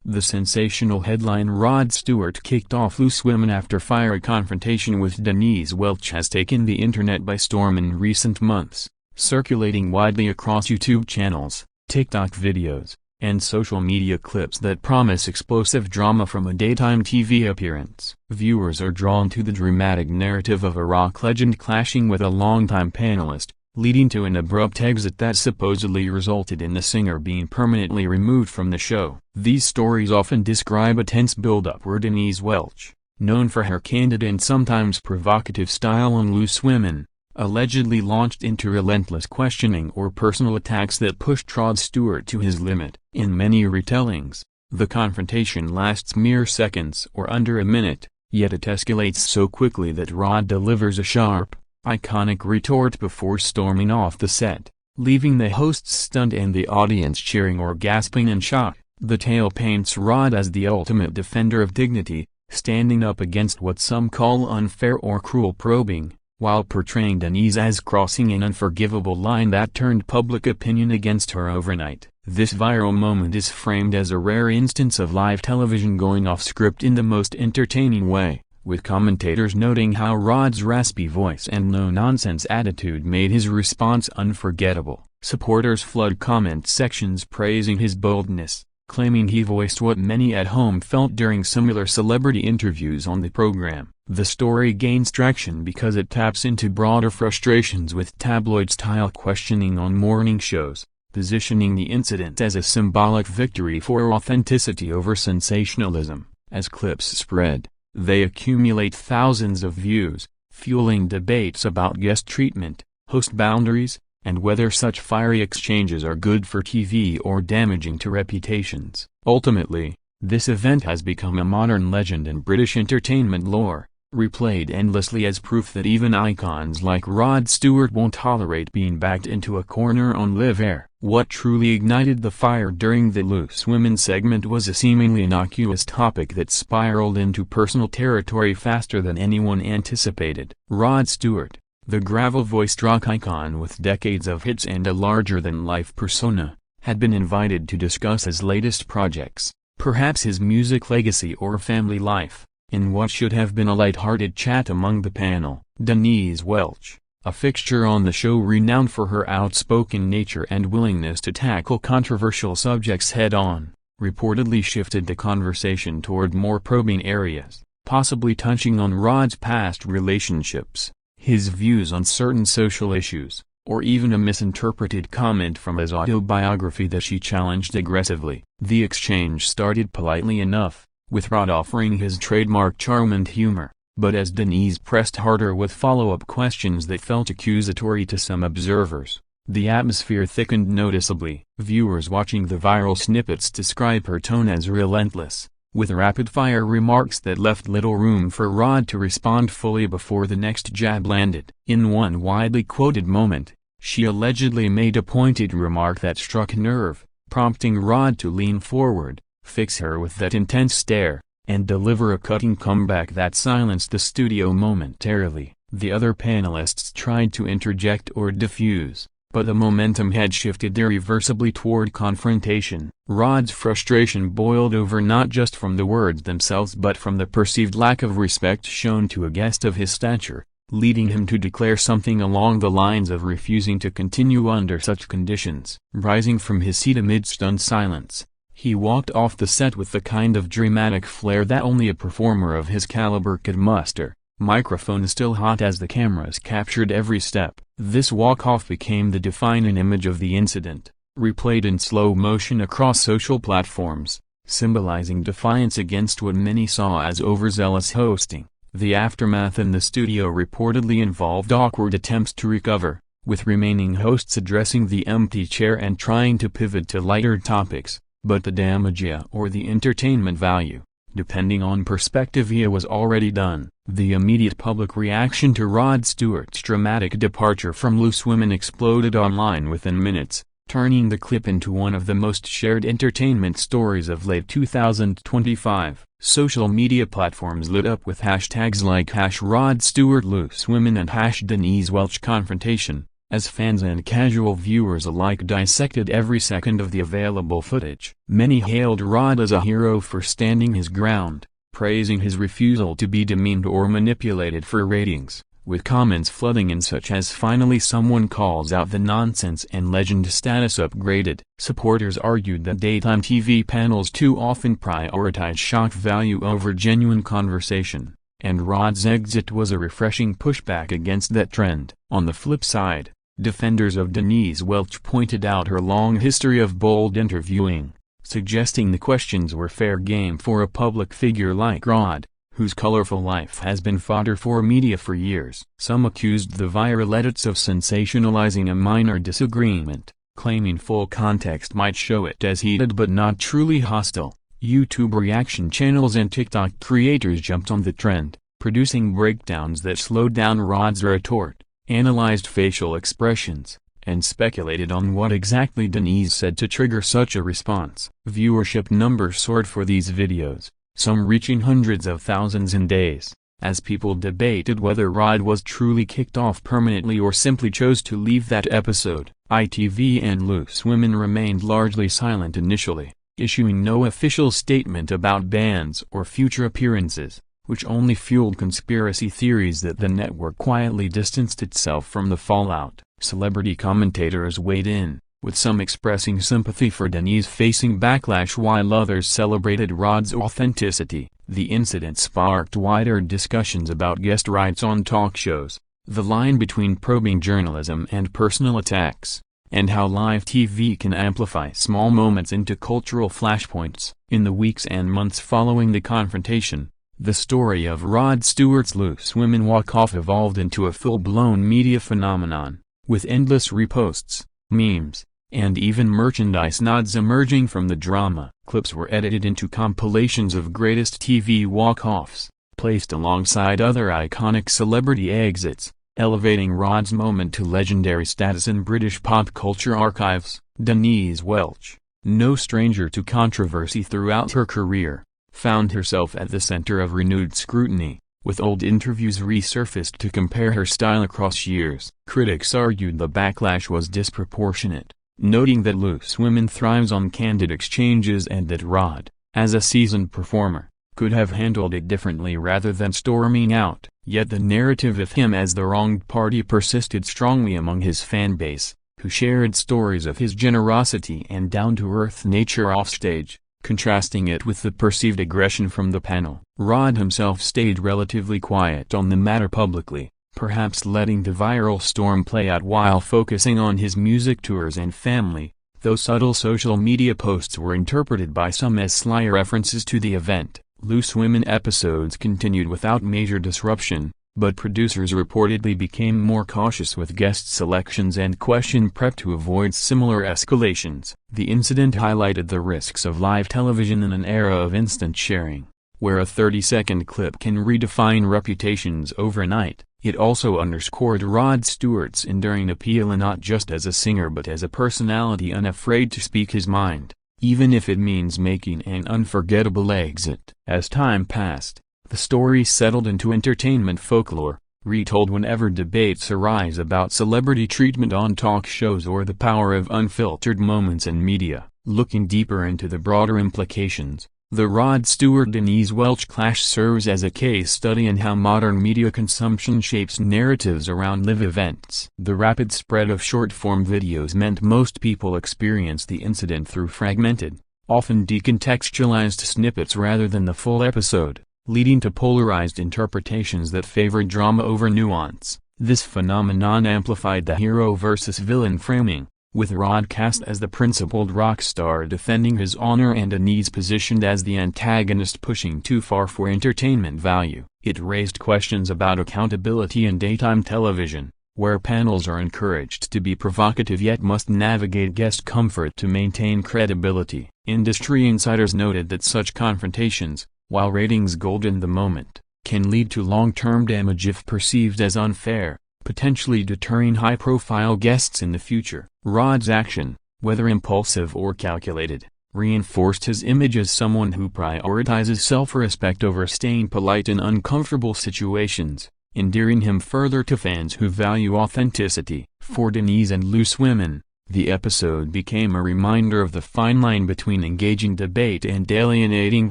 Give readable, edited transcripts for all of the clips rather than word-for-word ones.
The sensational headline "Rod Stewart kicked off Loose Women after fiery confrontation with Denise Welch" has taken the internet by storm in recent months, circulating widely across YouTube channels, TikTok videos, and social media clips that promise explosive drama from a daytime TV appearance. Viewers are drawn to the dramatic narrative of a rock legend clashing with a longtime panelist, leading to an abrupt exit that supposedly resulted in the singer being permanently removed from the show. These stories often describe a tense build-up where Denise Welch, known for her candid and sometimes provocative style on Loose Women, allegedly launched into relentless questioning or personal attacks that pushed Rod Stewart to his limit. In many retellings, the confrontation lasts mere seconds or under a minute, yet it escalates so quickly that Rod delivers a sharp, iconic retort before storming off the set, leaving the hosts stunned and the audience cheering or gasping in shock. The tale paints Rod as the ultimate defender of dignity, standing up against what some call unfair or cruel probing, while portraying Denise as crossing an unforgivable line that turned public opinion against her overnight. This viral moment is framed as a rare instance of live television going off script in the most entertaining way, with commentators noting how Rod's raspy voice and no-nonsense attitude made his response unforgettable. Supporters flood comment sections praising his boldness, claiming he voiced what many at home felt during similar celebrity interviews on the program. The story gains traction because it taps into broader frustrations with tabloid-style questioning on morning shows, positioning the incident as a symbolic victory for authenticity over sensationalism. As clips spread, they accumulate thousands of views, fueling debates about guest treatment, host boundaries, and whether such fiery exchanges are good for TV or damaging to reputations. Ultimately, this event has become a modern legend in British entertainment lore, replayed endlessly as proof that even icons like Rod Stewart won't tolerate being backed into a corner on live air. What truly ignited the fire during the Loose Women segment was a seemingly innocuous topic that spiraled into personal territory faster than anyone anticipated. Rod Stewart, the gravel-voiced rock icon with decades of hits and a larger-than-life persona, had been invited to discuss his latest projects, perhaps his music legacy or family life, in what should have been a light-hearted chat among the panel. Denise Welch, a fixture on the show renowned for her outspoken nature and willingness to tackle controversial subjects head-on, reportedly shifted the conversation toward more probing areas, possibly touching on Rod's past relationships, his views on certain social issues, or even a misinterpreted comment from his autobiography that she challenged aggressively. The exchange started politely enough, with Rod offering his trademark charm and humor, but as Denise pressed harder with follow-up questions that felt accusatory to some observers, the atmosphere thickened noticeably. Viewers watching the viral snippets describe her tone as relentless, with rapid-fire remarks that left little room for Rod to respond fully before the next jab landed. In one widely quoted moment, she allegedly made a pointed remark that struck a nerve, prompting Rod to lean forward, fix her with that intense stare, and deliver a cutting comeback that silenced the studio momentarily. The other panelists tried to interject or diffuse, but the momentum had shifted irreversibly toward confrontation. Rod's frustration boiled over not just from the words themselves but from the perceived lack of respect shown to a guest of his stature, leading him to declare something along the lines of refusing to continue under such conditions. Rising from his seat amid stunned silence, he walked off the set with the kind of dramatic flair that only a performer of his caliber could muster, microphone still hot as the cameras captured every step. This walk-off became the defining image of the incident, replayed in slow motion across social platforms, symbolizing defiance against what many saw as overzealous hosting. The aftermath in the studio reportedly involved awkward attempts to recover, with remaining hosts addressing the empty chair and trying to pivot to lighter topics. But the damage or the entertainment value, depending on perspective, was already done. The immediate public reaction to Rod Stewart's dramatic departure from Loose Women exploded online within minutes, turning the clip into one of the most shared entertainment stories of late 2025. Social media platforms lit up with hashtags like #RodStewartLooseWomen and #DeniseWelchConfrontation, as fans and casual viewers alike dissected every second of the available footage. Many hailed Rod as a hero for standing his ground, praising his refusal to be demeaned or manipulated for ratings, with comments flooding in such as "finally someone calls out the nonsense" and "legend status upgraded." Supporters argued that daytime TV panels too often prioritize shock value over genuine conversation, and Rod's exit was a refreshing pushback against that trend. On the flip side, defenders of Denise Welch pointed out her long history of bold interviewing, suggesting the questions were fair game for a public figure like Rod, whose colorful life has been fodder for media for years. Some accused the viral edits of sensationalizing a minor disagreement, claiming full context might show it as heated but not truly hostile. YouTube reaction channels and TikTok creators jumped on the trend, producing breakdowns that slowed down Rod's retort, analyzed facial expressions, and speculated on what exactly Denise said to trigger such a response. Viewership numbers soared for these videos, some reaching hundreds of thousands in days, as people debated whether Rod was truly kicked off permanently or simply chose to leave that episode. ITV and Loose Women remained largely silent initially, issuing no official statement about bans or future appearances, which only fueled conspiracy theories that the network quietly distanced itself from the fallout. Celebrity commentators weighed in, with some expressing sympathy for Denise facing backlash while others celebrated Rod's authenticity. The incident sparked wider discussions about guest rights on talk shows, the line between probing journalism and personal attacks, and how live TV can amplify small moments into cultural flashpoints. In the weeks and months following the confrontation, the story of Rod Stewart's Loose Women walk-off evolved into a full-blown media phenomenon, with endless reposts, memes, and even merchandise nods emerging from the drama. Clips were edited into compilations of greatest TV walk-offs, placed alongside other iconic celebrity exits, elevating Rod's moment to legendary status in British pop culture archives. Denise Welch, no stranger to controversy throughout her career, found herself at the center of renewed scrutiny, with old interviews resurfaced to compare her style across years. Critics argued the backlash was disproportionate, noting that Loose Women thrives on candid exchanges and that Rod, as a seasoned performer, could have handled it differently rather than storming out. Yet the narrative of him as the wronged party persisted strongly among his fanbase, who shared stories of his generosity and down-to-earth nature offstage, contrasting it with the perceived aggression from the panel. Rod himself stayed relatively quiet on the matter publicly, perhaps letting the viral storm play out while focusing on his music tours and family, though subtle social media posts were interpreted by some as sly references to the event. Loose Women episodes continued without major disruption, but producers reportedly became more cautious with guest selections and question prep to avoid similar escalations. The incident highlighted the risks of live television in an era of instant sharing, where a 30-second clip can redefine reputations overnight. It also underscored Rod Stewart's enduring appeal, and not just as a singer but as a personality unafraid to speak his mind, even if it means making an unforgettable exit. As time passed, the story settled into entertainment folklore, retold whenever debates arise about celebrity treatment on talk shows or the power of unfiltered moments in media. Looking deeper into the broader implications, the Rod Stewart-Denise Welch clash serves as a case study in how modern media consumption shapes narratives around live events. The rapid spread of short-form videos meant most people experienced the incident through fragmented, often decontextualized snippets rather than the full episode, leading to polarized interpretations that favored drama over nuance. This phenomenon amplified the hero versus villain framing, with Rod cast as the principled rock star defending his honor and Denise positioned as the antagonist pushing too far for entertainment value. It raised questions about accountability in daytime television, where panels are encouraged to be provocative yet must navigate guest comfort to maintain credibility. Industry insiders noted that such confrontations, while ratings gold in the moment, can lead to long-term damage if perceived as unfair, potentially deterring high-profile guests in the future. Rod's action, whether impulsive or calculated, reinforced his image as someone who prioritizes self-respect over staying polite in uncomfortable situations. endearing him further to fans who value authenticity. For Denise and Loose Women, the episode became a reminder of the fine line between engaging debate and alienating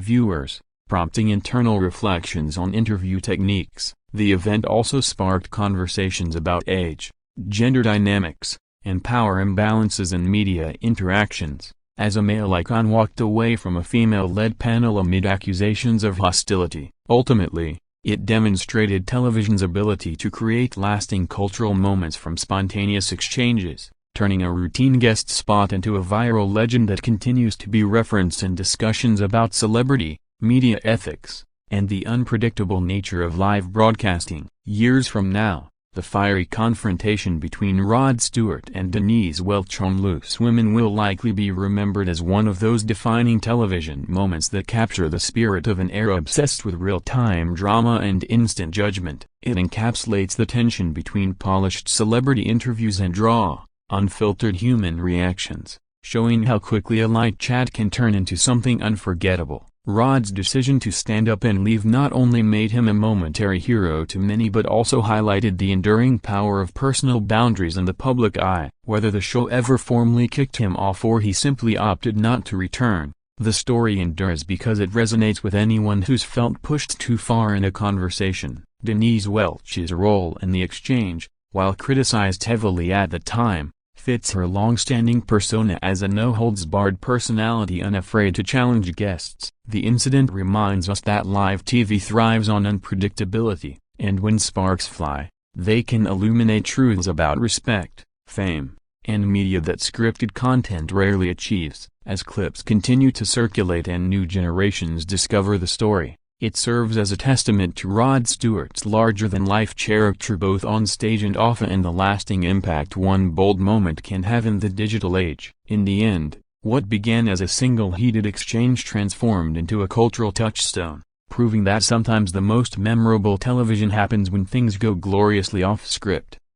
viewers, prompting internal reflections on interview techniques. The event also sparked conversations about age, gender dynamics, and power imbalances in media interactions, as a male icon walked away from a female-led panel amid accusations of hostility. Ultimately, it demonstrated television's ability to create lasting cultural moments from spontaneous exchanges, turning a routine guest spot into a viral legend that continues to be referenced in discussions about celebrity, media ethics, and the unpredictable nature of live broadcasting. Years from now, the fiery confrontation between Rod Stewart and Denise Welch on Loose Women will likely be remembered as one of those defining television moments that capture the spirit of an era obsessed with real-time drama and instant judgment. It encapsulates the tension between polished celebrity interviews and raw, unfiltered human reactions, showing how quickly a light chat can turn into something unforgettable. Rod's decision to stand up and leave not only made him a momentary hero to many but also highlighted the enduring power of personal boundaries in the public eye. Whether the show ever formally kicked him off or he simply opted not to return, the story endures because it resonates with anyone who's felt pushed too far in a conversation. Denise Welch's role in the exchange, while criticized heavily at the time, fits her long-standing persona as a no-holds-barred personality unafraid to challenge guests. The incident reminds us that live TV thrives on unpredictability, and when sparks fly, they can illuminate truths about respect, fame, and media that scripted content rarely achieves. As clips continue to circulate and new generations discover the story, it serves as a testament to Rod Stewart's larger-than-life character both on stage and off, and the lasting impact one bold moment can have in the digital age. In the end, what began as a single heated exchange transformed into a cultural touchstone, proving that sometimes the most memorable television happens when things go gloriously off script.